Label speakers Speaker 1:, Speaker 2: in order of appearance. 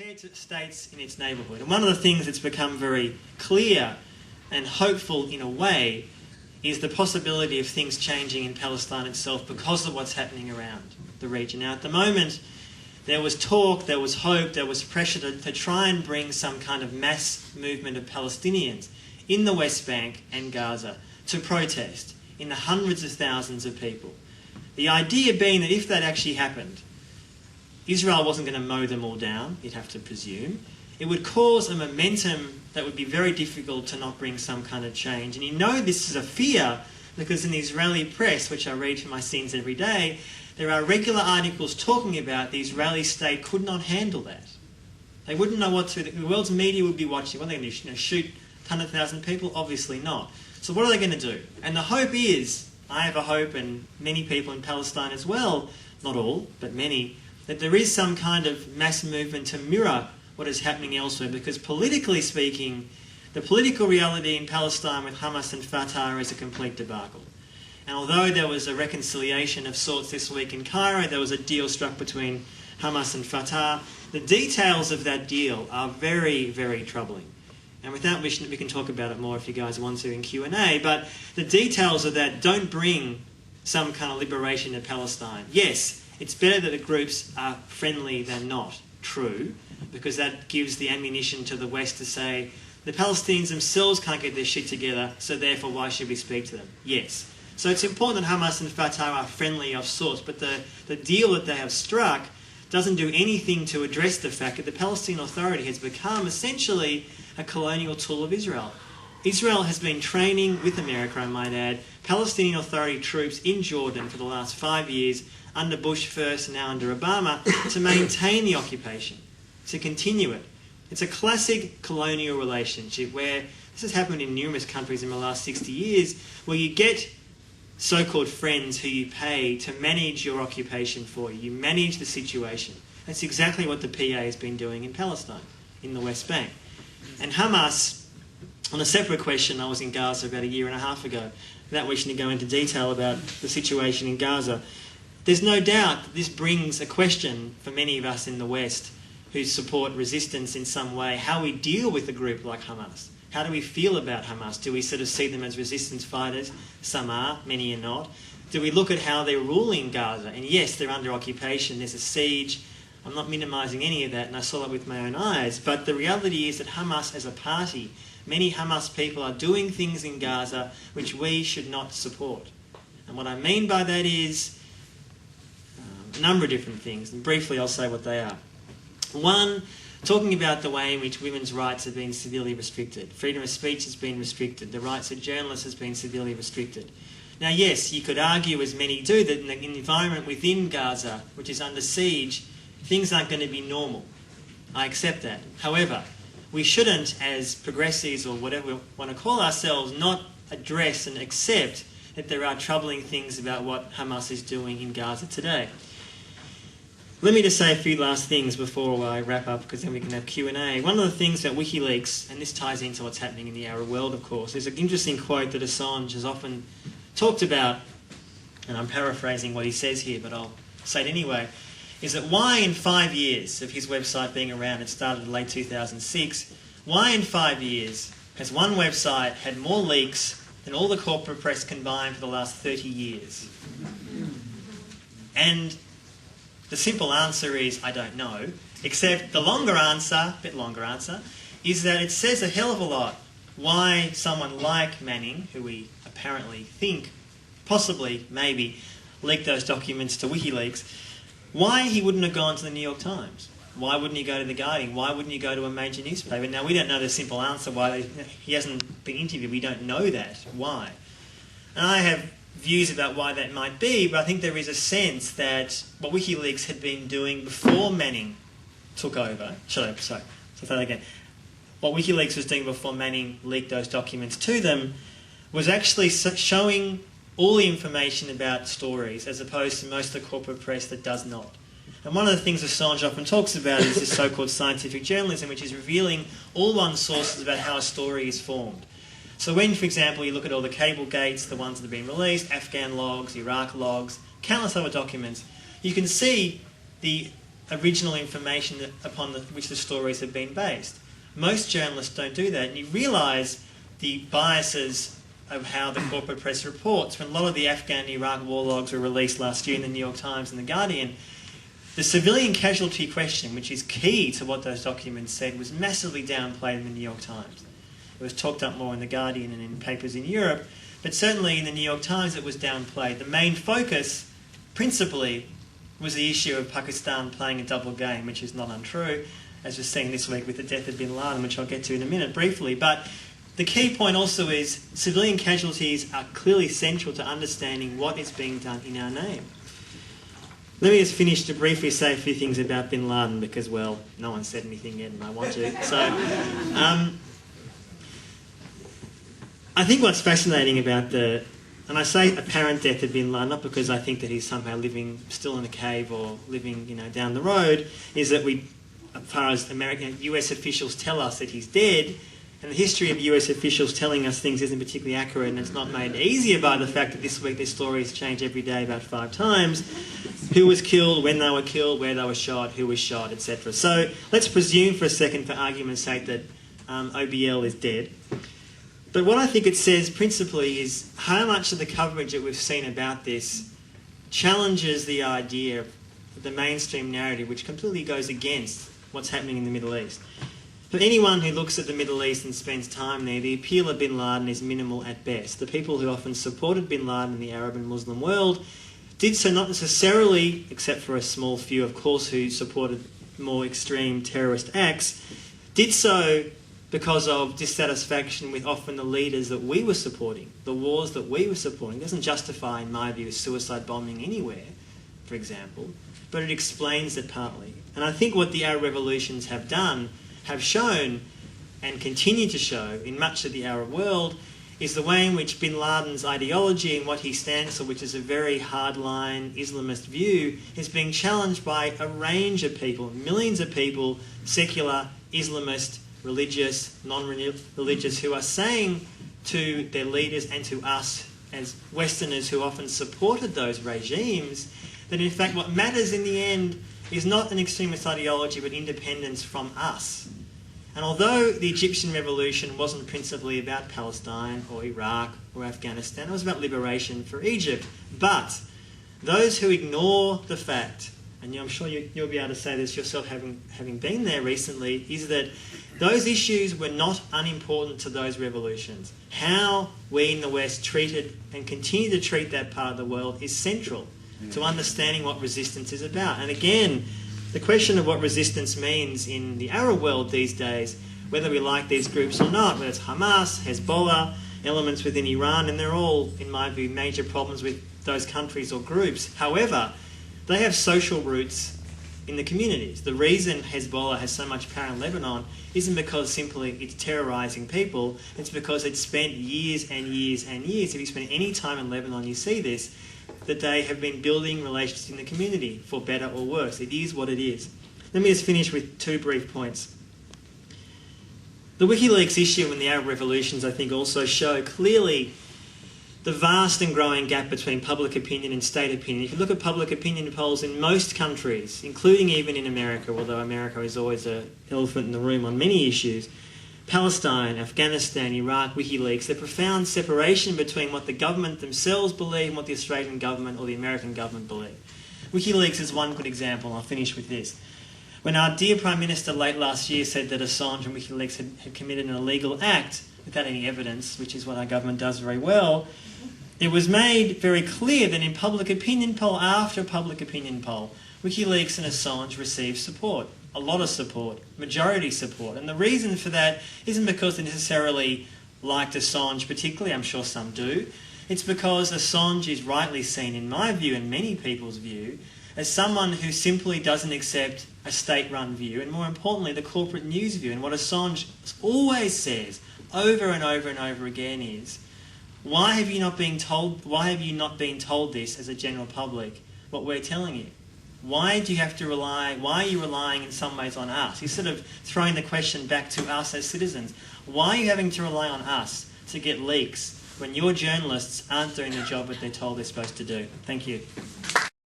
Speaker 1: compared to states in its neighbourhood. And one of the things that's become very clear and hopeful in a way is the possibility of things changing in Palestine itself because of what's happening around the region. Now, at the moment, there was talk, there was hope, there was pressure to try and bring some kind of mass movement of Palestinians in the West Bank and Gaza to protest in the hundreds of thousands of people. The idea being that if that actually happened, Israel wasn't going to mow them all down, you'd have to presume. It would cause a momentum that would be very difficult to not bring some kind of change. And you know this is a fear because in the Israeli press, which I read from my scenes every day, there are regular articles talking about the Israeli state could not handle that. They wouldn't know what to do. The world's media would be watching. What are they going to do? Shoot 100,000 people? Obviously not. So what are they going to do? And the hope is, I have a hope, and many people in Palestine as well, not all, but many, that there is some kind of mass movement to mirror what is happening elsewhere, because politically speaking, the political reality in Palestine with Hamas and Fatah is a complete debacle. And although there was a reconciliation of sorts this week in Cairo, there was a deal struck between Hamas and Fatah, the details of that deal are very, very troubling. And without wishing, we can talk about it more if you guys want to in Q&A, but the details of that don't bring some kind of liberation to Palestine. Yes, it's better that the groups are friendly than not, true, because that gives the ammunition to the West to say, the Palestinians themselves can't get their shit together, so therefore why should we speak to them? Yes. So it's important that Hamas and Fatah are friendly of sorts, but the deal that they have struck doesn't do anything to address the fact that the Palestinian Authority has become essentially a colonial tool of Israel. Israel has been training, with America I might add, Palestinian Authority troops in Jordan for the last 5 years, under Bush first and now under Obama, to maintain the occupation, to continue it. It's a classic colonial relationship where, this has happened in numerous countries in the last 60 years, where you get so-called friends who you pay to manage your occupation for you. You manage the situation. That's exactly what the PA has been doing in Palestine, in the West Bank. And Hamas, on a separate question, I was in Gaza about 1.5 years ago, without wishing to go into detail about the situation in Gaza. There's no doubt that this brings a question for many of us in the West who support resistance in some way, how we deal with a group like Hamas. How do we feel about Hamas? Do we sort of see them as resistance fighters? Some are, many are not. Do we look at how they're ruling Gaza? And yes, they're under occupation, there's a siege. I'm not minimising any of that, and I saw that with my own eyes. But the reality is that Hamas as a party, many Hamas people are doing things in Gaza which we should not support. And what I mean by that is a number of different things, and briefly I'll say what they are. One, talking about the way in which women's rights have been severely restricted. Freedom of speech has been restricted. The rights of journalists has been severely restricted. Now, yes, you could argue, as many do, that in the environment within Gaza, which is under siege, things aren't going to be normal. I accept that. However, we shouldn't, as progressives or whatever we want to call ourselves, not address and accept that there are troubling things about what Hamas is doing in Gaza today. Let me just say a few last things before I wrap up, because then we can have Q&A. One of the things that WikiLeaks, and this ties into what's happening in the Arab world, of course, there's an interesting quote that Assange has often talked about, and I'm paraphrasing what he says here, but I'll say it anyway, is that why in 5 years of his website being around, it started in late 2006, why in 5 years has one website had more leaks than all the corporate press combined for the last 30 years? And the simple answer is, I don't know, except the longer answer, a bit longer answer, is that it says a hell of a lot why someone like Manning, who we apparently think, possibly, maybe, leaked those documents to WikiLeaks, why he wouldn't have gone to the New York Times. Why wouldn't he go to The Guardian? Why wouldn't he go to a major newspaper? Now, we don't know the simple answer why he hasn't been interviewed. We don't know that. Why? And I have views about why that might be, but I think there is a sense that what WikiLeaks had been doing before Manning took over, so say that again, what WikiLeaks was doing before Manning leaked those documents to them was actually showing all the information about stories as opposed to most of the corporate press that does not. And one of the things Assange often talks about is this so-called scientific journalism, which is revealing all one's sources about how a story is formed. So when, for example, you look at all the cable gates, the ones that have been released, Afghan logs, Iraq logs, countless other documents, you can see the original information upon which the stories have been based. Most journalists don't do that, and you realise the biases of how the corporate press reports. When a lot of the Afghan and Iraq war logs were released last year in the New York Times and the Guardian, the civilian casualty question, which is key to what those documents said, was massively downplayed in the New York Times. It was talked up more in the Guardian and in papers in Europe, but certainly in the New York Times it was downplayed. The main focus, principally, was the issue of Pakistan playing a double game, which is not untrue, as we're seeing this week with the death of bin Laden, which I'll get to in a minute briefly. But the key point also is civilian casualties are clearly central to understanding what is being done in our name. Let me just finish to briefly say a few things about bin Laden because, well, no one said anything yet and I want to. So, I think what's fascinating about and I say apparent death of bin Laden, not because I think that he's somehow living still in a cave or living, down the road, is that as far as US officials tell us that he's dead, and the history of US officials telling us things isn't particularly accurate, and it's not made easier by the fact that this week their stories change every day about 5 times. Who was killed, when they were killed, where they were shot, who was shot, etc. So let's presume for a second, for argument's sake, that OBL is dead. But what I think it says principally is how much of the coverage that we've seen about this challenges the idea of the mainstream narrative, which completely goes against what's happening in the Middle East. For anyone who looks at the Middle East and spends time there, the appeal of bin Laden is minimal at best. The people who often supported bin Laden in the Arab and Muslim world did so not necessarily, except for a small few, of course, who supported more extreme terrorist acts, did so because of dissatisfaction with often the leaders that we were supporting, the wars that we were supporting. It doesn't justify, in my view, suicide bombing anywhere, for example, but it explains it partly. And I think what the Arab revolutions have done, have shown, and continue to show in much of the Arab world, is the way in which bin Laden's ideology and what he stands for, which is a very hardline Islamist view, is being challenged by a range of people, millions of people, secular, Islamist, religious, non-religious, who are saying to their leaders and to us as Westerners who often supported those regimes, that in fact what matters in the end is not an extremist ideology but independence from us. And although the Egyptian revolution wasn't principally about Palestine or Iraq or Afghanistan, it was about liberation for Egypt. But those who ignore the fact, and I'm sure you'll be able to say this yourself having been there recently, is that those issues were not unimportant to those revolutions. How we in the West treated and continue to treat that part of the world is central to understanding what resistance is about. And again, the question of what resistance means in the Arab world these days, whether we like these groups or not, whether it's Hamas, Hezbollah, elements within Iran, and they're all, in my view, major problems with those countries or groups. However, they have social roots in the communities. The reason Hezbollah has so much power in Lebanon isn't because simply it's terrorising people, it's because it's spent years and years and years. If you spend any time in Lebanon, you see this, that they have been building relationships in the community, for better or worse. It is what it is. Let me just finish with 2 brief points. The WikiLeaks issue and the Arab revolutions, I think, also show clearly the vast and growing gap between public opinion and state opinion. If you look at public opinion polls in most countries, including even in America, although America is always an elephant in the room on many issues, Palestine, Afghanistan, Iraq, WikiLeaks, the profound separation between what the government themselves believe and what the Australian government or the American government believe. WikiLeaks is one good example, and I'll finish with this. When our dear Prime Minister late last year said that Assange and WikiLeaks had committed an illegal act without any evidence, which is what our government does very well, it was made very clear that in public opinion poll after public opinion poll, WikiLeaks and Assange received support. A lot of support, majority support. And the reason for that isn't because they necessarily liked Assange particularly, I'm sure some do. It's because Assange is rightly seen, in my view and many people's view, as someone who simply doesn't accept a state-run view, and more importantly, the corporate news view. And what Assange always says, over and over and over again, is, why have you not been told this as a general public, what we're telling you? Why do you have to rely, why are you relying in some ways on us? He's sort of throwing the question back to us as citizens. Why are you having to rely on us to get leaks when your journalists aren't doing the job that they're told they're supposed to do? Thank you.